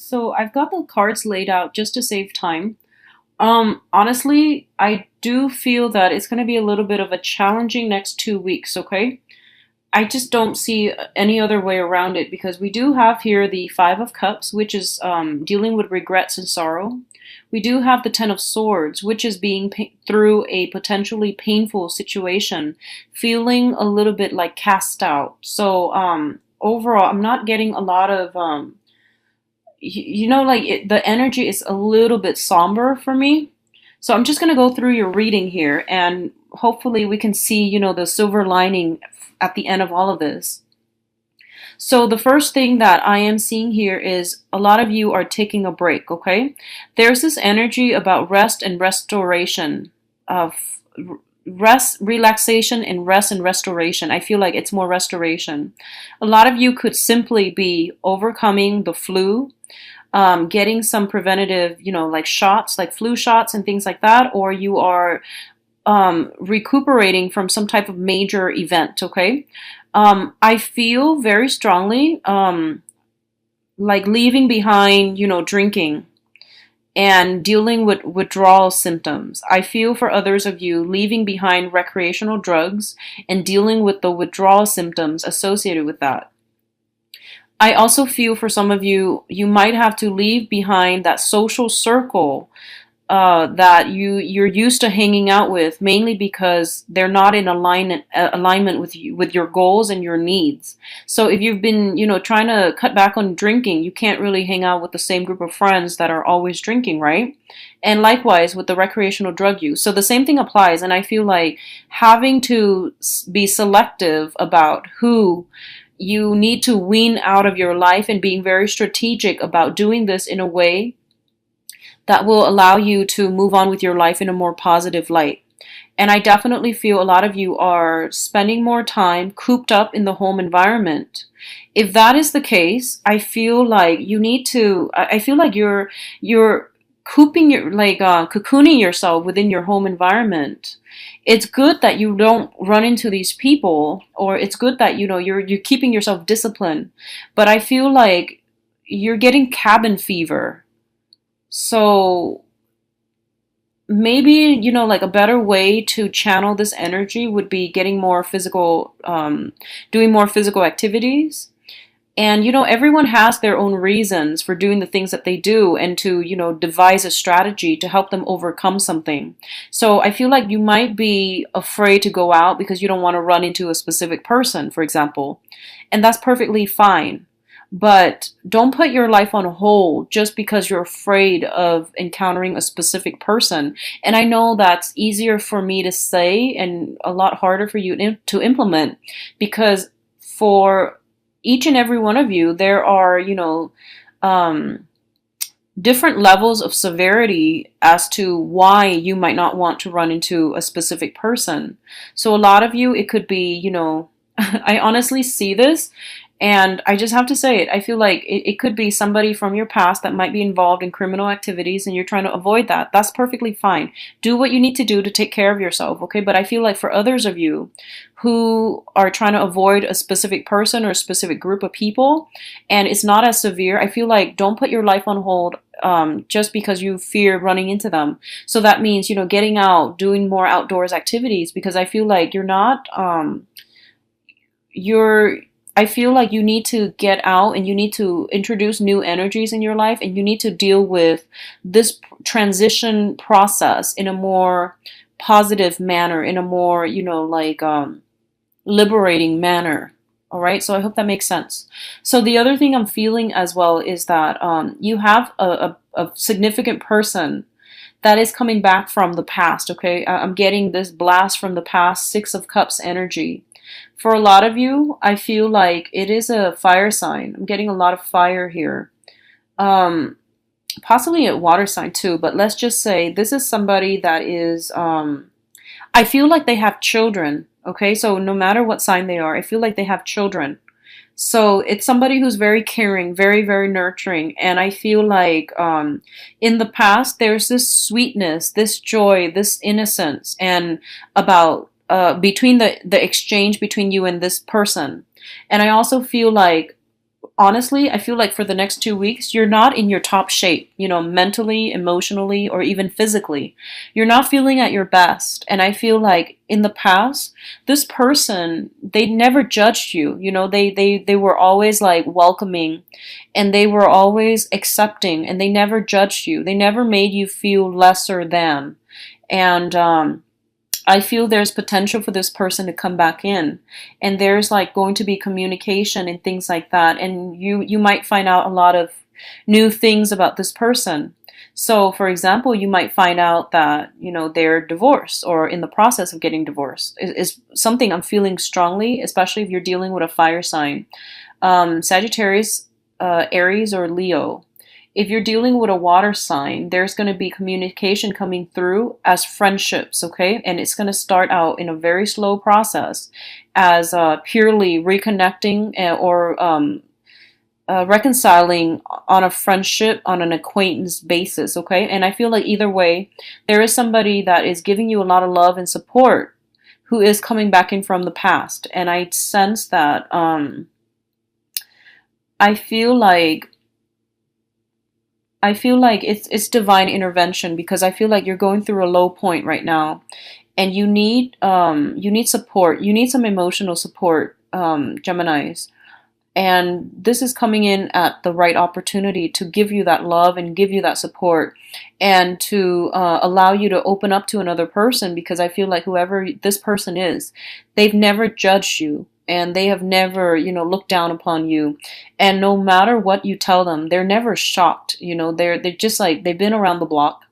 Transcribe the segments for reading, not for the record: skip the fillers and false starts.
So I've got the cards laid out just to save time. Honestly, I do feel that it's going to be a little bit of a challenging next 2 weeks, okay? I just don't see any other way around it because we do have here the Five of Cups, which is dealing with regrets and sorrow. We do have the Ten of Swords, which is being through a potentially painful situation, feeling a little bit like cast out. So, overall, I'm not getting a lot of like the energy is a little bit somber for me. So I'm just going to go through your reading here and hopefully we can see, the silver lining at the end of all of this. So the first thing that I am seeing here is a lot of you are taking a break, okay? There's this energy about rest and restoration, of rest, relaxation, and rest and restoration. I feel like it's more restoration. A lot of you could simply be overcoming the flu, getting some preventative, like shots, like flu shots and things like that, or you are recuperating from some type of major event, okay? I feel very strongly like leaving behind, drinking and dealing with withdrawal symptoms. I feel for others of you leaving behind recreational drugs and dealing with the withdrawal symptoms associated with that. I also feel for some of you, you might have to leave behind that social circle that you're used to hanging out with, mainly because they're not in alignment with you, with your goals and your needs. So if you've been, trying to cut back on drinking, you can't really hang out with the same group of friends that are always drinking, right? And likewise with the recreational drug use. So the same thing applies, and I feel like having to be selective about who you need to wean out of your life and being very strategic about doing this in a way that will allow you to move on with your life in a more positive light. And I definitely feel a lot of you are spending more time cooped up in the home environment. If that is the case, I feel like you need to, I feel like you're cooping your, like cocooning yourself within your home environment. It's good that you don't run into these people, or it's good that, you're keeping yourself disciplined. But I feel like you're getting cabin fever. So maybe, like a better way to channel this energy would be getting more physical, doing more physical activities. And, everyone has their own reasons for doing the things that they do and to, devise a strategy to help them overcome something. So I feel like you might be afraid to go out because you don't want to run into a specific person, for example. And that's perfectly fine. But don't put your life on hold just because you're afraid of encountering a specific person. And I know that's easier for me to say and a lot harder for you to implement, because for each and every one of you, there are, different levels of severity as to why you might not want to run into a specific person. So a lot of you, it could be, I honestly see this, and I just have to say it. I feel like it could be somebody from your past that might be involved in criminal activities and you're trying to avoid that. That's perfectly fine. Do what you need to do to take care of yourself, okay? But I feel like for others of you who are trying to avoid a specific person or a specific group of people, and it's not as severe, I feel like don't put your life on hold just because you fear running into them. So that means, getting out, doing more outdoors activities, because I feel like you're not, you're, I feel like you need to get out and you need to introduce new energies in your life, and you need to deal with this transition process in a more positive manner, in a more, liberating manner. All right. So I hope that makes sense. So the other thing I'm feeling as well is that you have a significant person that is coming back from the past. Okay. I'm getting this blast from the past, Six of Cups energy. For a lot of you, I feel like it is a fire sign. I'm getting a lot of fire here. Possibly a water sign too, but let's just say this is somebody that is, I feel like they have children. Okay, so no matter what sign they are, I feel like they have children. So it's somebody who's very caring, very, very nurturing. And I feel like in the past, there's this sweetness, this joy, this innocence, and about between the exchange between you and this person. And I also feel like honestly, I feel like for the next 2 weeks, you're not in your top shape, mentally, emotionally, or even physically. You're not feeling at your best. And I feel like in the past, this person, they never judged you. They were always like welcoming, and they were always accepting, and they never judged you. They never made you feel lesser than. And I feel there's potential for this person to come back in, and there's like going to be communication and things like that, and you might find out a lot of new things about this person. So for example, you might find out that they're divorced or in the process of getting divorced is something I'm feeling strongly, especially if you're dealing with a fire sign. Sagittarius, Aries, or Leo. If you're dealing with a water sign, there's going to be communication coming through as friendships, okay? And it's going to start out in a very slow process as purely reconnecting or reconciling on a friendship, on an acquaintance basis, okay? And I feel like either way, there is somebody that is giving you a lot of love and support who is coming back in from the past. And I sense that I feel like it's divine intervention, because I feel like you're going through a low point right now, and you need support. You need some emotional support, Geminis. And this is coming in at the right opportunity to give you that love and give you that support, and to allow you to open up to another person, because I feel like whoever this person is, they've never judged you, and they have never, looked down upon you. And no matter what you tell them, they're never shocked. They're just like, they've been around the block.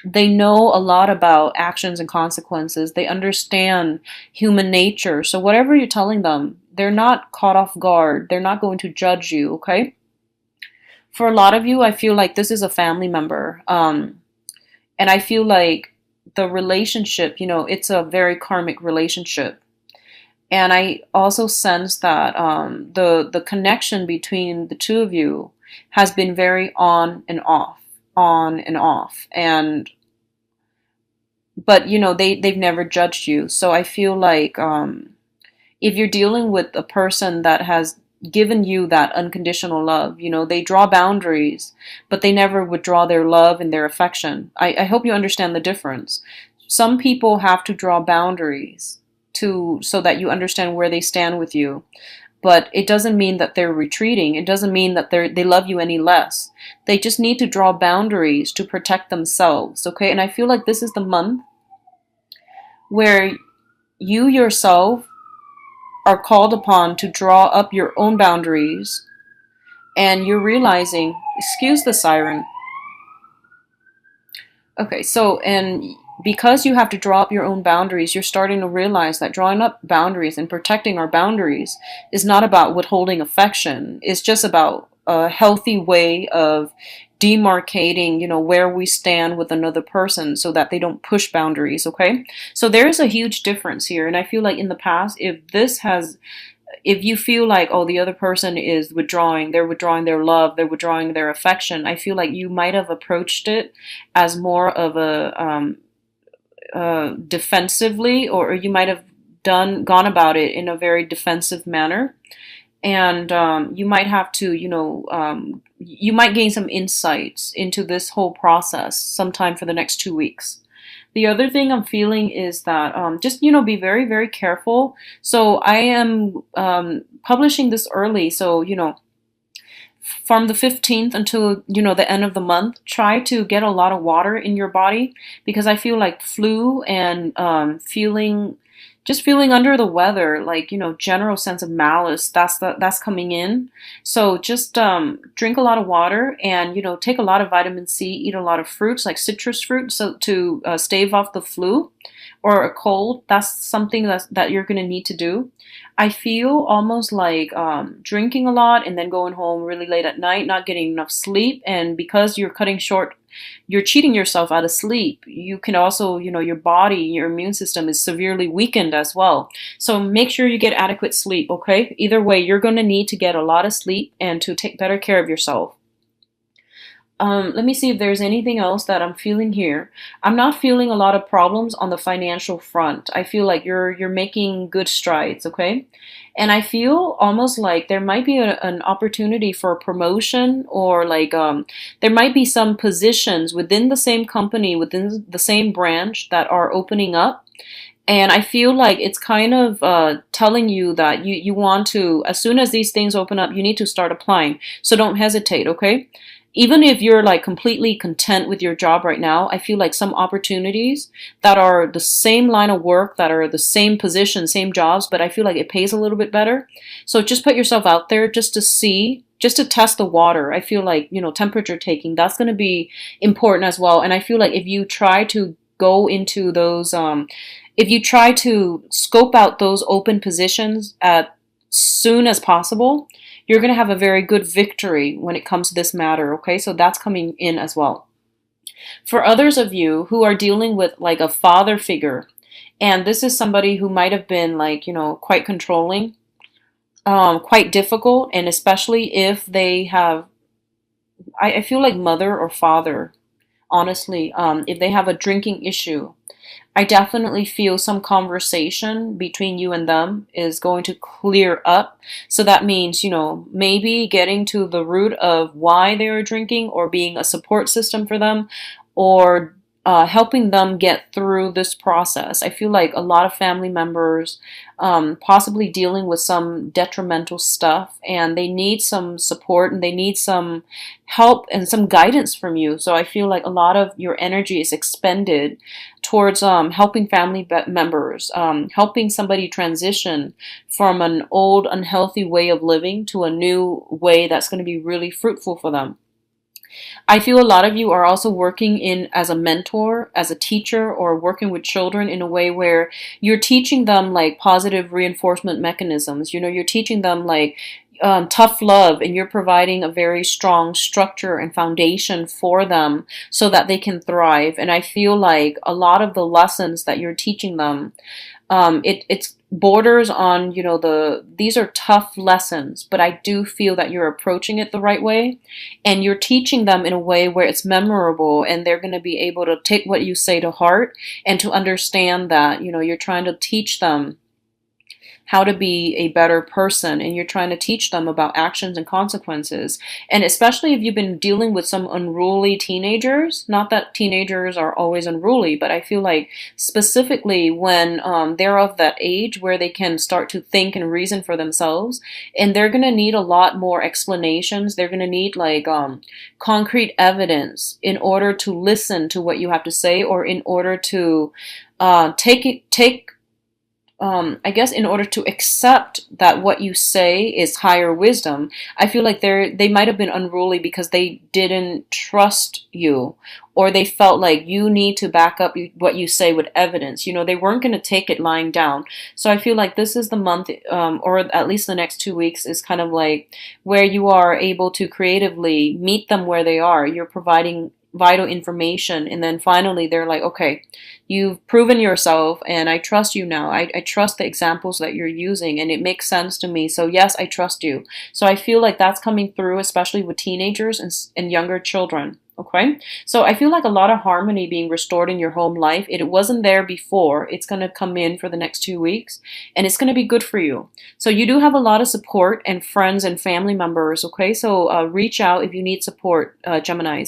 They know a lot about actions and consequences. They understand human nature. So whatever you're telling them, they're not caught off guard. They're not going to judge you, okay? For a lot of you, I feel like this is a family member. And I feel like the relationship, it's a very karmic relationship. And I also sense that the connection between the two of you has been very on and off, on and off. And but they've never judged you. So I feel like if you're dealing with a person that has given you that unconditional love, they draw boundaries, but they never withdraw their love and their affection. I hope you understand the difference. Some people have to draw boundaries so that you understand where they stand with you. But it doesn't mean that they're retreating. It doesn't mean that they love you any less. They just need to draw boundaries to protect themselves, okay? And I feel like this is the month where you yourself are called upon to draw up your own boundaries, and you're realizing, excuse the siren. Okay, so, and because you have to draw up your own boundaries, you're starting to realize that drawing up boundaries and protecting our boundaries is not about withholding affection. It's just about a healthy way of demarcating, where we stand with another person so that they don't push boundaries, okay? So there's a huge difference here. And I feel like in the past, if you feel like, oh, the other person is withdrawing, they're withdrawing their love, they're withdrawing their affection, I feel like you might have approached it as more of a defensively, or you might have gone about it in a very defensive manner. And you might have to, you might gain some insights into this whole process sometime for the next 2 weeks. The other thing I'm feeling is that just, be very, very careful. So I am publishing this early. So, from the 15th until, the end of the month, try to get a lot of water in your body, because I feel like flu and feeling under the weather, like, general sense of malice, that's coming in. So just drink a lot of water, and, take a lot of vitamin C, eat a lot of fruits, like citrus fruit, so to stave off the flu or a cold. That's something that you're going to need to do. I feel almost like drinking a lot and then going home really late at night, not getting enough sleep. And because you're cheating yourself out of sleep. You can also, your body, your immune system is severely weakened as well. So make sure you get adequate sleep, okay? Either way, you're going to need to get a lot of sleep and to take better care of yourself. Let me see if there's anything else that I'm feeling here. I'm not feeling a lot of problems on the financial front. I feel like you're making good strides, okay? And I feel almost like there might be an opportunity for a promotion, or like there might be some positions within the same company, within the same branch that are opening up. And I feel like it's kind of telling you that you want to, as soon as these things open up, you need to start applying. So don't hesitate, okay? Even if you're like completely content with your job right now, I feel like some opportunities that are the same line of work, that are the same position, same jobs, but I feel like it pays a little bit better. So just put yourself out there just to see, just to test the water. I feel like, temperature taking, that's going to be important as well. And I feel like if you try to go into those, if you try to scope out those open positions as soon as possible, you're going to have a very good victory when it comes to this matter, okay? So that's coming in as well. For others of you who are dealing with like a father figure, and this is somebody who might have been like, quite controlling, quite difficult, and especially if they have, I feel like mother or father, honestly, if they have a drinking issue, I definitely feel some conversation between you and them is going to clear up. So that means, maybe getting to the root of why they are drinking, or being a support system for them, or helping them get through this process. I feel like a lot of family members possibly dealing with some detrimental stuff, and they need some support and they need some help and some guidance from you. So I feel like a lot of your energy is expended towards helping family members, helping somebody transition from an old unhealthy way of living to a new way that's going to be really fruitful for them. I feel a lot of you are also working in as a mentor, as a teacher, or working with children in a way where you're teaching them like positive reinforcement mechanisms. You're teaching them like tough love, and you're providing a very strong structure and foundation for them so that they can thrive. And I feel like a lot of the lessons that you're teaching them, it's borders on, these are tough lessons, but I do feel that you're approaching it the right way, and you're teaching them in a way where it's memorable, and they're going to be able to take what you say to heart, and to understand that, you're trying to teach them how to be a better person, and you're trying to teach them about actions and consequences. And especially if you've been dealing with some unruly teenagers, not that teenagers are always unruly, but I feel like specifically when they're of that age where they can start to think and reason for themselves, and they're going to need a lot more explanations. They're going to need like concrete evidence in order to listen to what you have to say, or in order to take I guess in order to accept that what you say is higher wisdom. I feel like they might have been unruly because they didn't trust you, or they felt like you need to back up what you say with evidence. They weren't going to take it lying down. So I feel like this is the month, or at least the next 2 weeks, is kind of like where you are able to creatively meet them where they are. You're providing vital information, and then finally they're like, okay, you've proven yourself and I trust you now. I trust the examples that you're using, and it makes sense to me, so yes, I trust you. So I feel like that's coming through, especially with teenagers and younger children. Okay, so I feel like a lot of harmony being restored in your home life. It wasn't there before. It's going to come in for the next 2 weeks, and it's going to be good for you. So you do have a lot of support and friends and family members. Okay, so reach out if you need support, Geminis.